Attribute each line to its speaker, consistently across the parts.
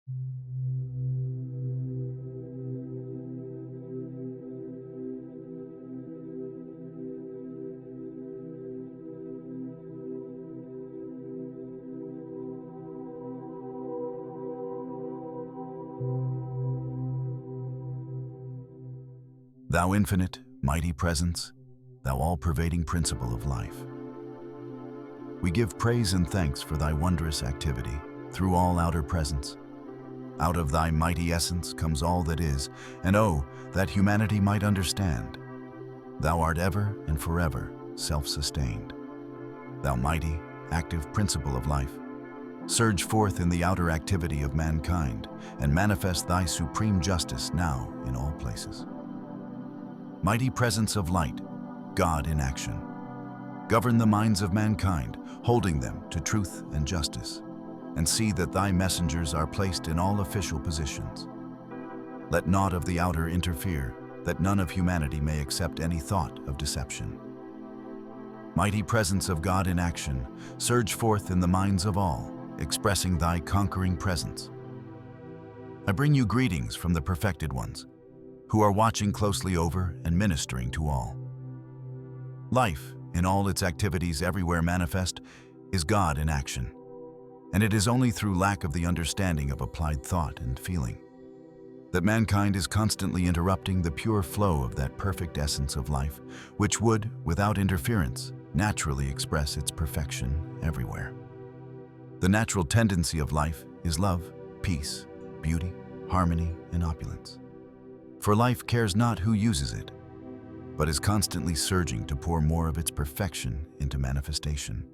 Speaker 1: Thou infinite, mighty presence, thou all-pervading principle of life. We give praise and thanks for thy wondrous activity through all outer presence. Out of thy mighty essence comes all that is, and oh, that humanity might understand. Thou art ever and forever self-sustained. Thou mighty, active principle of life, surge forth in the outer activity of mankind and manifest thy supreme justice now in all places. Mighty presence of light, God in action. Govern the minds of mankind, holding them to truth and justice, and see that thy messengers are placed in all official positions. Let naught of the outer interfere, that none of humanity may accept any thought of deception. Mighty presence of God in action, surge forth in the minds of all, expressing thy conquering presence. I bring you greetings from the perfected ones, who are watching closely over and ministering to all. Life, in all its activities everywhere manifest, is God in action, and it is only through lack of the understanding of applied thought and feeling that mankind is constantly interrupting the pure flow of that perfect essence of life, which would, without interference, naturally express its perfection everywhere. The natural tendency of life is love, peace, beauty, harmony, and opulence. For life cares not who uses it, but is constantly surging to pour more of its perfection into manifestation,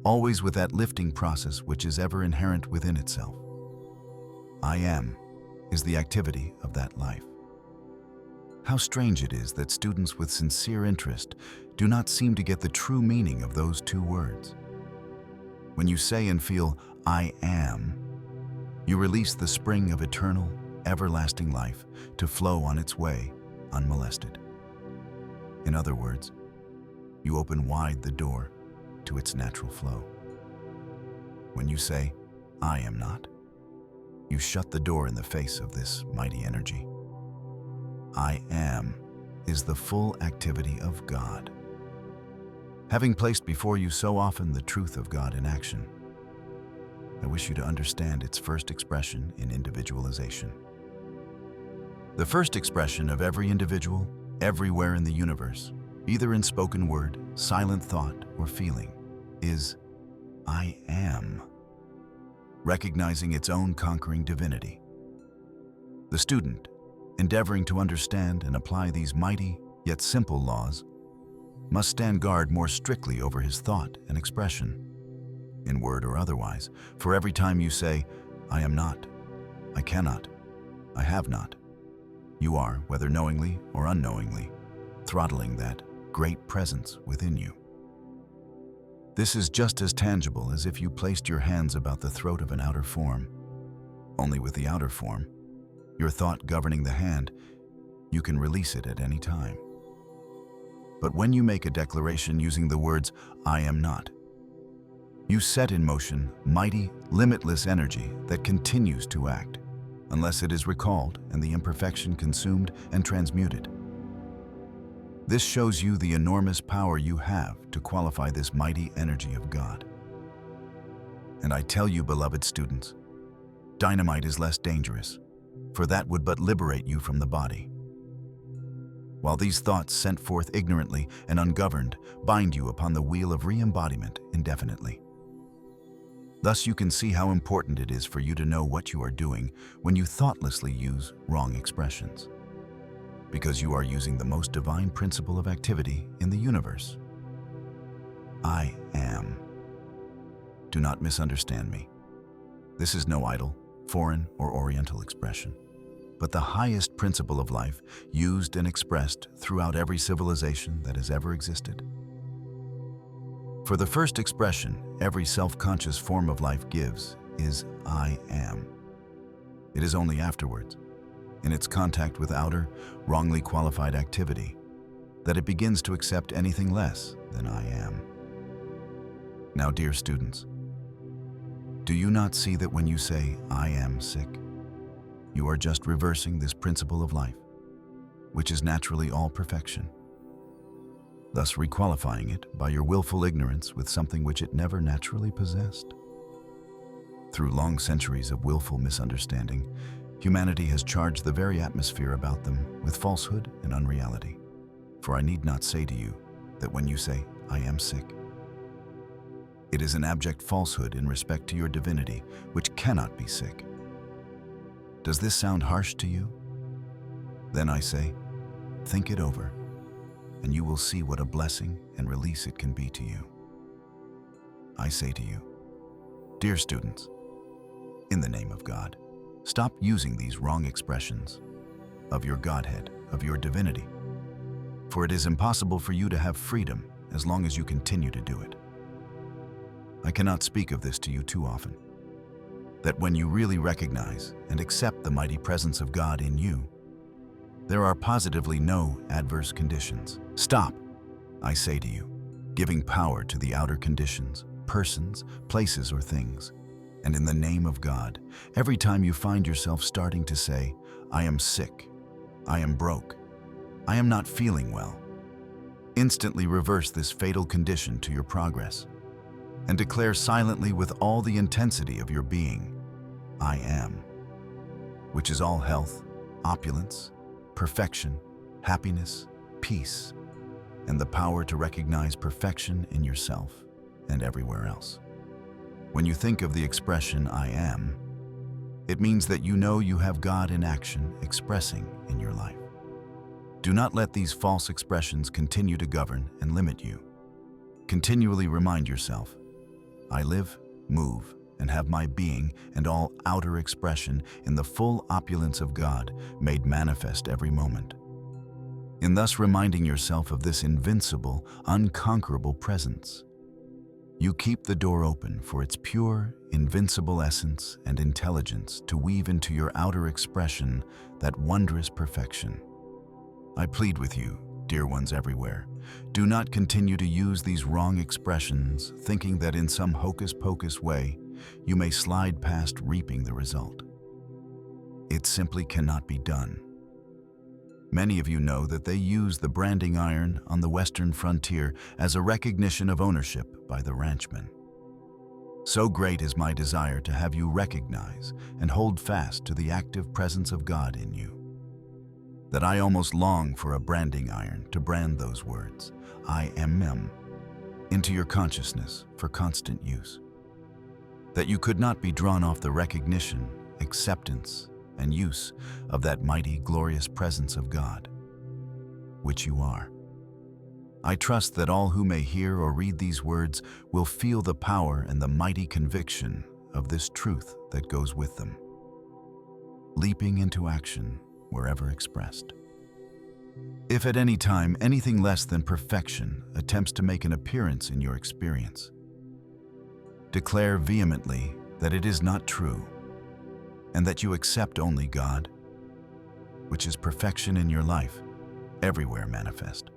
Speaker 1: always with that lifting process which is ever inherent within itself. I am is the activity of that life. How strange it is that students with sincere interest do not seem to get the true meaning of those two words. When you say and feel, I am, you release the spring of eternal, everlasting life to flow on its way unmolested. In other words, you open wide the door to its natural flow. When you say, I am not, you shut the door in the face of this mighty energy. I am is the full activity of God. Having placed before you so often the truth of God in action, I wish you to understand its first expression in individualization. The first expression of every individual, everywhere in the universe, either in spoken word, silent thought, or feeling, is I am, recognizing its own conquering divinity. The student, endeavoring to understand and apply these mighty yet simple laws, must stand guard more strictly over his thought and expression, in word or otherwise, for every time you say, I am not, I cannot, I have not, you are, whether knowingly or unknowingly, throttling that great presence within you. This is just as tangible as if you placed your hands about the throat of an outer form. Only with the outer form, your thought governing the hand, you can release it at any time. But when you make a declaration using the words, I am not, you set in motion mighty, limitless energy that continues to act, unless it is recalled and the imperfection consumed and transmuted. This shows you the enormous power you have to qualify this mighty energy of God. And I tell you, beloved students, dynamite is less dangerous, for that would but liberate you from the body, while these thoughts sent forth ignorantly and ungoverned bind you upon the wheel of re-embodiment indefinitely. Thus you can see how important it is for you to know what you are doing when you thoughtlessly use wrong expressions, because you are using the most divine principle of activity in the universe. I am. Do not misunderstand me. This is no idle, foreign, or oriental expression, but the highest principle of life used and expressed throughout every civilization that has ever existed. For the first expression every self-conscious form of life gives is I am. It is only afterwards, in its contact with outer, wrongly qualified activity, that it begins to accept anything less than I am. Now, dear students, do you not see that when you say, I am sick, you are just reversing this principle of life, which is naturally all perfection, thus requalifying it by your willful ignorance with something which it never naturally possessed. Through long centuries of willful misunderstanding, humanity has charged the very atmosphere about them with falsehood and unreality. For I need not say to you that when you say, "I am sick," it is an abject falsehood in respect to your divinity, which cannot be sick. Does this sound harsh to you? Then I say, think it over, and you will see what a blessing and release it can be to you. I say to you, dear students, in the name of God, stop using these wrong expressions of your Godhead, of your divinity, for it is impossible for you to have freedom as long as you continue to do it. I cannot speak of this to you too often, that when you really recognize and accept the mighty presence of God in you, there are positively no adverse conditions. Stop, I say to you, giving power to the outer conditions, persons, places, or things. And in the name of God, every time you find yourself starting to say, "I am sick, I am broke, I am not feeling well," instantly reverse this fatal condition to your progress and declare silently with all the intensity of your being, "I am," which is all health, opulence, perfection, happiness, peace, and the power to recognize perfection in yourself and everywhere else. When you think of the expression "I am," it means that you know you have God in action expressing in your life. Do not let these false expressions continue to govern and limit you. Continually remind yourself, I live, move, and have my being and all outer expression in the full opulence of God made manifest every moment. In thus reminding yourself of this invincible, unconquerable presence, you keep the door open for its pure, invincible essence and intelligence to weave into your outer expression that wondrous perfection. I plead with you, dear ones everywhere, do not continue to use these wrong expressions, thinking that in some hocus-pocus way you may slide past reaping the result. It simply cannot be done. Many of you know that they use the branding iron on the western frontier as a recognition of ownership by the ranchmen. So great is my desire to have you recognize and hold fast to the active presence of God in you, that I almost long for a branding iron to brand those words, "I am," into your consciousness for constant use. That you could not be drawn off the recognition, acceptance, and use of that mighty, glorious presence of God, which you are. I trust that all who may hear or read these words will feel the power and the mighty conviction of this truth that goes with them, leaping into action wherever expressed. If at any time anything less than perfection attempts to make an appearance in your experience, declare vehemently that it is not true, and that you accept only God, which is perfection in your life, everywhere manifest.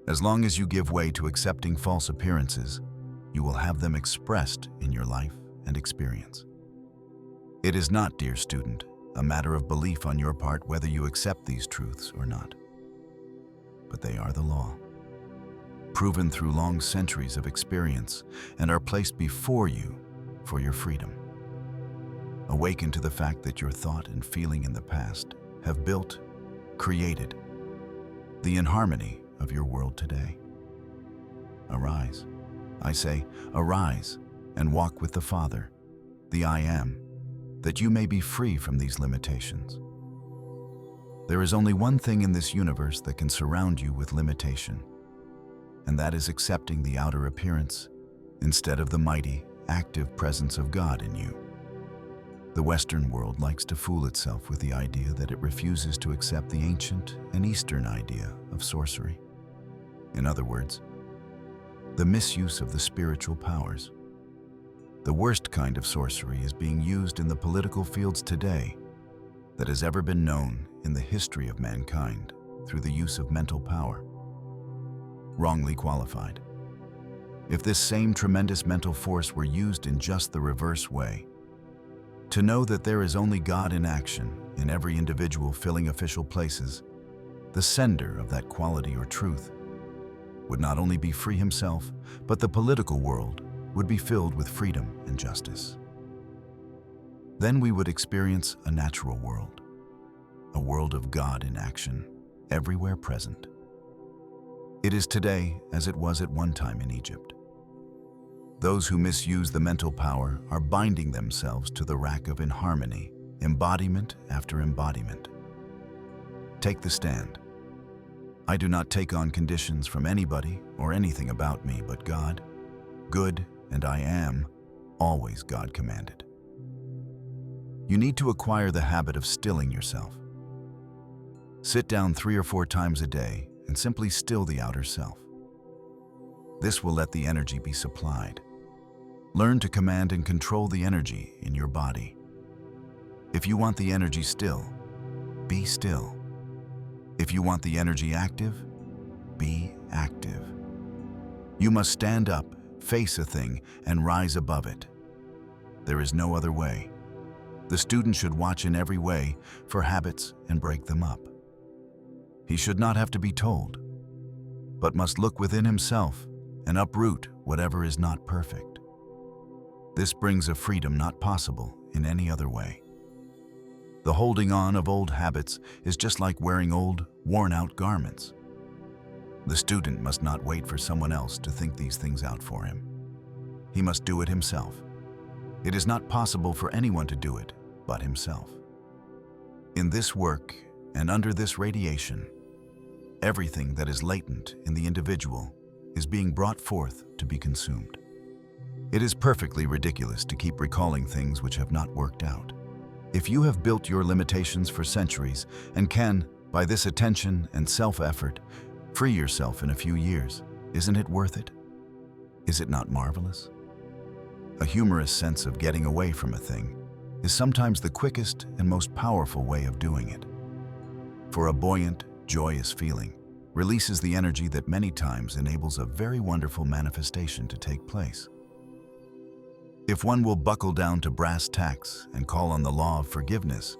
Speaker 1: As long as you give way to accepting false appearances, you will have them expressed in your life and experience. It is not, dear student, a matter of belief on your part whether you accept these truths or not, but they are the law, proven through long centuries of experience, and are placed before you for your freedom. Awaken to the fact that your thought and feeling in the past have built, created, the inharmony of your world today. Arise. I say, arise and walk with the Father, the I Am, that you may be free from these limitations. There is only one thing in this universe that can surround you with limitation, and that is accepting the outer appearance instead of the mighty, active presence of God in you. The Western world likes to fool itself with the idea that it refuses to accept the ancient and Eastern idea of sorcery. In other words, the misuse of the spiritual powers. The worst kind of sorcery is being used in the political fields today that has ever been known in the history of mankind through the use of mental power, wrongly qualified. If this same tremendous mental force were used in just the reverse way, To know that there is only God in action in every individual filling official places, the sender of that quality or truth, would not only be free himself, but the political world would be filled with freedom and justice. Then we would experience a natural world, a world of God in action, everywhere present. It is today as it was at one time in Egypt. Those who misuse the mental power are binding themselves to the rack of inharmony, embodiment after embodiment. Take the stand. I do not take on conditions from anybody or anything about me but God. Good and I am, always God commanded. You need to acquire the habit of stilling yourself. Sit down 3 or 4 times a day and simply still the outer self. This will let the energy be supplied. Learn to command and control the energy in your body. If you want the energy still, be still. If you want the energy active, be active. You must stand up, face a thing, and rise above it. There is no other way. The student should watch in every way for habits and break them up. He should not have to be told, but must look within himself and uproot whatever is not perfect. This brings a freedom not possible in any other way. The holding on of old habits is just like wearing old, worn-out garments. The student must not wait for someone else to think these things out for him. He must do it himself. It is not possible for anyone to do it but himself. In this work and under this radiation, everything that is latent in the individual is being brought forth to be consumed. It is perfectly ridiculous to keep recalling things which have not worked out. If you have built your limitations for centuries and can, by this attention and self-effort, free yourself in a few years, isn't it worth it? Is it not marvelous? A humorous sense of getting away from a thing is sometimes the quickest and most powerful way of doing it. For a buoyant, joyous feeling releases the energy that many times enables a very wonderful manifestation to take place. If one will buckle down to brass tacks and call on the law of forgiveness,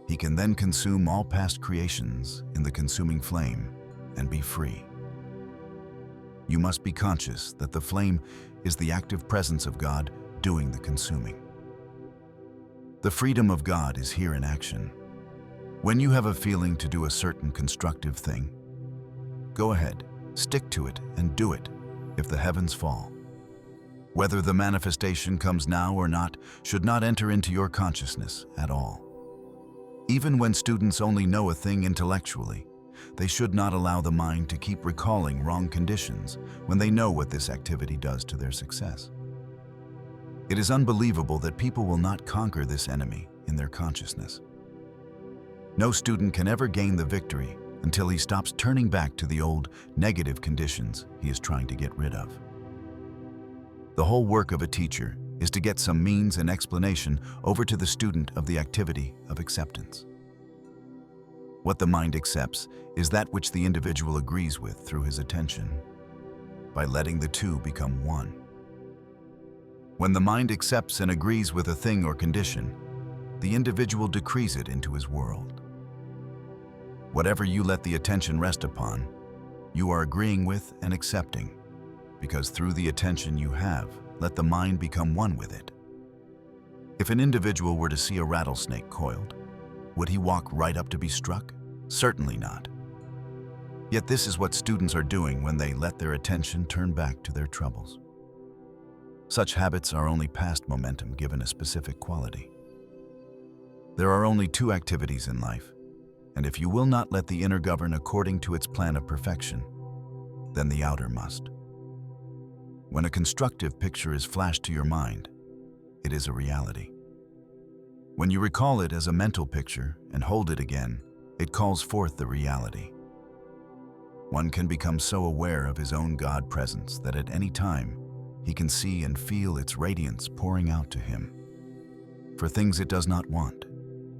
Speaker 1: he can then consume all past creations in the consuming flame and be free. You must be conscious that the flame is the active presence of God doing the consuming. The freedom of God is here in action. When you have a feeling to do a certain constructive thing, go ahead, stick to it and do it if the heavens fall. Whether the manifestation comes now or not should not enter into your consciousness at all. Even when students only know a thing intellectually, they should not allow the mind to keep recalling wrong conditions when they know what this activity does to their success. It is unbelievable that people will not conquer this enemy in their consciousness. No student can ever gain the victory until he stops turning back to the old, negative conditions he is trying to get rid of. The whole work of a teacher is to get some means and explanation over to the student of the activity of acceptance. What the mind accepts is that which the individual agrees with through his attention, by letting the two become one. When the mind accepts and agrees with a thing or condition, the individual decrees it into his world. Whatever you let the attention rest upon, you are agreeing with and accepting, because through the attention you have, let the mind become one with it. If an individual were to see a rattlesnake coiled, would he walk right up to be struck? Certainly not. Yet this is what students are doing when they let their attention turn back to their troubles. Such habits are only past momentum given a specific quality. There are only 2 activities in life, and if you will not let the inner govern according to its plan of perfection, then the outer must. When a constructive picture is flashed to your mind, it is a reality. When you recall it as a mental picture and hold it again, it calls forth the reality. One can become so aware of his own God presence that at any time he can see and feel its radiance pouring out to him. For things it does not want,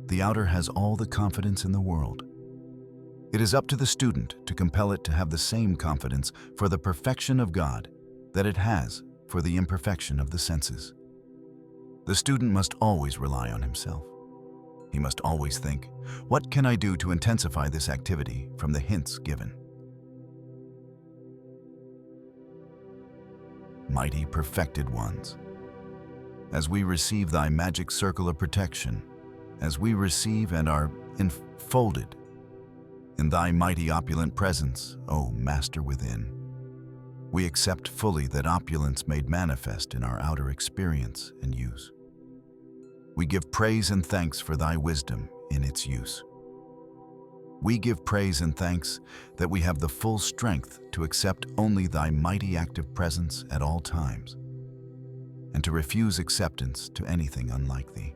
Speaker 1: the outer has all the confidence in the world. It is up to the student to compel it to have the same confidence for the perfection of God that it has for the imperfection of the senses. The student must always rely on himself. He must always think, what can I do to intensify this activity from the hints given? Mighty perfected ones, as we receive thy magic circle of protection, as we receive and are enfolded in thy mighty opulent presence, O Master within, we accept fully that opulence made manifest in our outer experience and use. We give praise and thanks for thy wisdom in its use. We give praise and thanks that we have the full strength to accept only thy mighty active presence at all times, and to refuse acceptance to anything unlike thee.